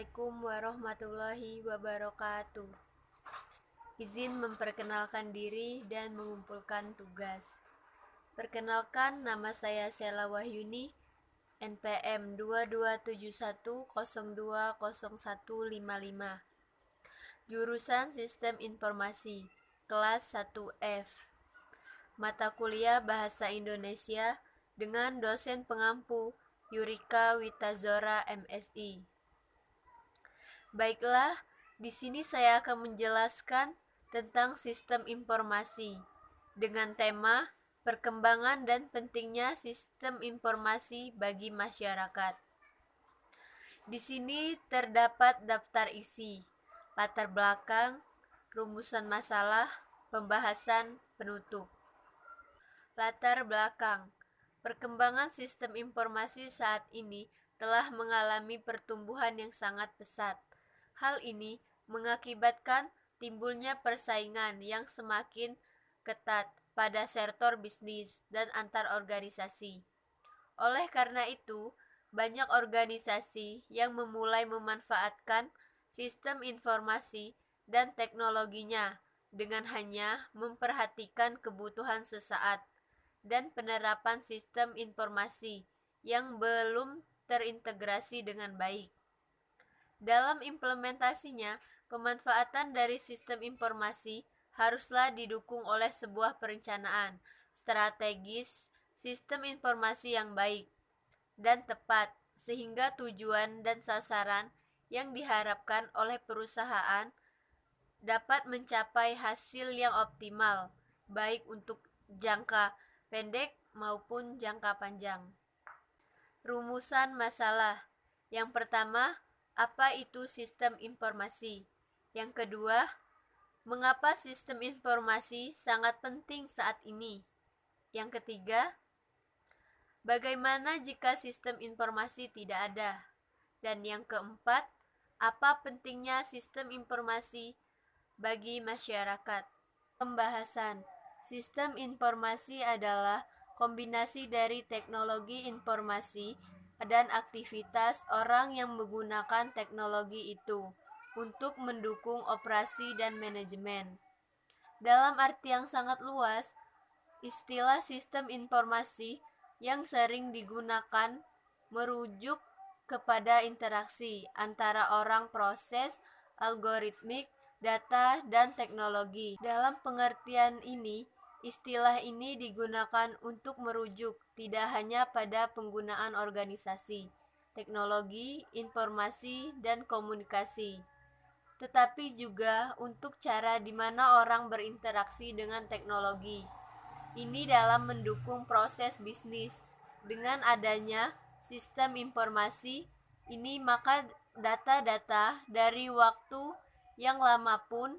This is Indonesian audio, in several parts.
Assalamualaikum warahmatullahi wabarakatuh. Izin memperkenalkan diri dan mengumpulkan tugas. Perkenalkan, nama saya Sela Wahyuni, NPM 2271020155. Jurusan Sistem Informasi, kelas 1F. Mata kuliah Bahasa Indonesia dengan dosen pengampu Yurika Witazora MSI. Baiklah, di sini saya akan menjelaskan tentang sistem informasi dengan tema perkembangan dan pentingnya sistem informasi bagi masyarakat. Di sini terdapat daftar isi, latar belakang, rumusan masalah, pembahasan, penutup. Latar belakang. Perkembangan sistem informasi saat ini telah mengalami pertumbuhan yang sangat pesat. Hal ini mengakibatkan timbulnya persaingan yang semakin ketat pada sektor bisnis dan antar organisasi. Oleh karena itu, banyak organisasi yang memulai memanfaatkan sistem informasi dan teknologinya dengan hanya memperhatikan kebutuhan sesaat dan penerapan sistem informasi yang belum terintegrasi dengan baik. Dalam implementasinya, pemanfaatan dari sistem informasi haruslah didukung oleh sebuah perencanaan strategis sistem informasi yang baik dan tepat sehingga tujuan dan sasaran yang diharapkan oleh perusahaan dapat mencapai hasil yang optimal baik untuk jangka pendek maupun jangka panjang. Rumusan masalah. Yang pertama, apa itu sistem informasi? Yang kedua, mengapa sistem informasi sangat penting saat ini? Yang ketiga, bagaimana jika sistem informasi tidak ada? Dan yang keempat, apa pentingnya sistem informasi bagi masyarakat? Pembahasan. Sistem informasi adalah kombinasi dari teknologi informasi dan aktivitas orang yang menggunakan teknologi itu untuk mendukung operasi dan manajemen. Dalam arti yang sangat luas, istilah sistem informasi yang sering digunakan merujuk kepada interaksi antara orang, proses, algoritmik, data, dan teknologi. Dalam pengertian ini, istilah ini digunakan untuk merujuk tidak hanya pada penggunaan organisasi, teknologi, informasi, dan komunikasi, tetapi juga untuk cara di mana orang berinteraksi dengan teknologi. Ini dalam mendukung proses bisnis. Dengan adanya sistem informasi ini, maka data-data dari waktu yang lama pun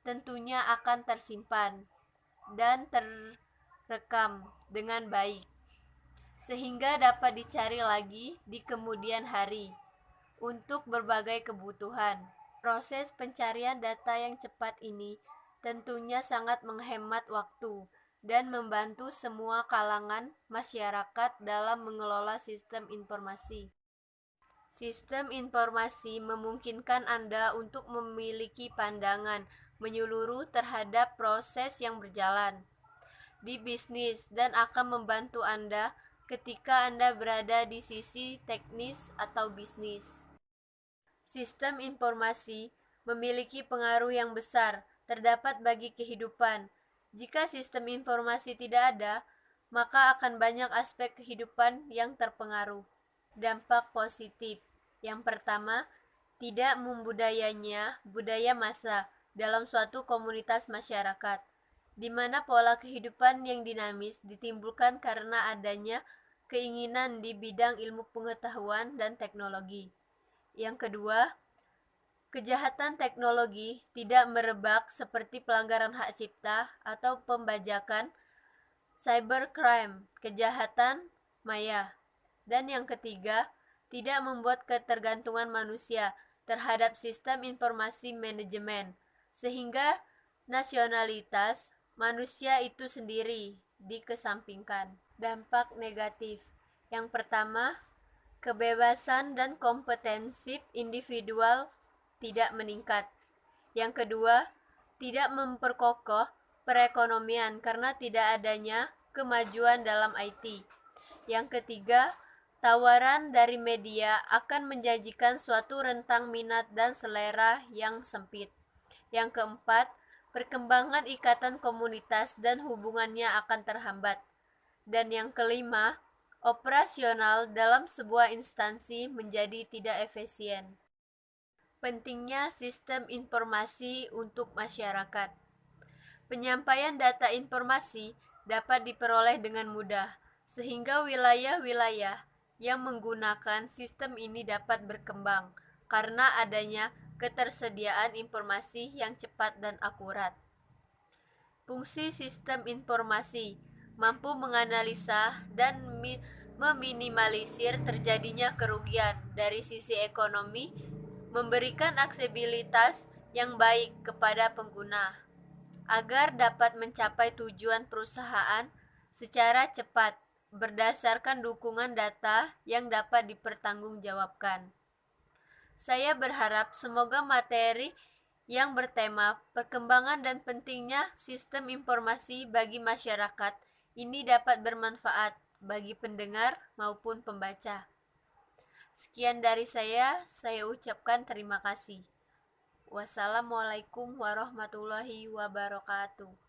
tentunya akan tersimpan dan terekam dengan baik, sehingga dapat dicari lagi di kemudian hari untuk berbagai kebutuhan. Proses pencarian data yang cepat ini tentunya sangat menghemat waktu dan membantu semua kalangan masyarakat dalam mengelola sistem informasi. Sistem informasi memungkinkan Anda untuk memiliki pandangan menyeluruh terhadap proses yang berjalan di bisnis dan akan membantu Anda ketika Anda berada di sisi teknis atau bisnis. Sistem informasi memiliki pengaruh yang besar terdapat bagi kehidupan. Jika sistem informasi tidak ada, maka akan banyak aspek kehidupan yang terpengaruh. Dampak positif. Yang pertama, tidak membudayanya budaya massa dalam suatu komunitas masyarakat, di mana pola kehidupan yang dinamis ditimbulkan karena adanya keinginan di bidang ilmu pengetahuan dan teknologi. Yang kedua, kejahatan teknologi tidak merebak seperti pelanggaran hak cipta atau pembajakan, cybercrime, kejahatan maya. Dan yang ketiga, tidak membuat ketergantungan manusia terhadap sistem informasi manajemen, sehingga nasionalitas manusia itu sendiri dikesampingkan. Dampak negatif. Yang pertama, Kebebasan dan kompetensi individual tidak meningkat. Yang kedua, tidak memperkokoh perekonomian karena tidak adanya kemajuan dalam IT. Yang ketiga, tawaran dari media akan menjanjikan suatu rentang minat dan selera yang sempit. Yang keempat, perkembangan ikatan komunitas dan hubungannya akan terhambat. Dan yang kelima, operasional dalam sebuah instansi menjadi tidak efisien. Pentingnya sistem informasi untuk masyarakat. Penyampaian data informasi dapat diperoleh dengan mudah, sehingga wilayah-wilayah yang menggunakan sistem ini dapat berkembang karena adanya ketersediaan informasi yang cepat dan akurat. Fungsi sistem informasi mampu menganalisa dan meminimalisir terjadinya kerugian dari sisi ekonomi, memberikan aksesibilitas yang baik kepada pengguna agar dapat mencapai tujuan perusahaan secara cepat berdasarkan dukungan data yang dapat dipertanggungjawabkan. Saya berharap semoga materi yang bertema perkembangan dan pentingnya sistem informasi bagi masyarakat ini dapat bermanfaat bagi pendengar maupun pembaca. Sekian dari saya ucapkan terima kasih. Wassalamualaikum warahmatullahi wabarakatuh.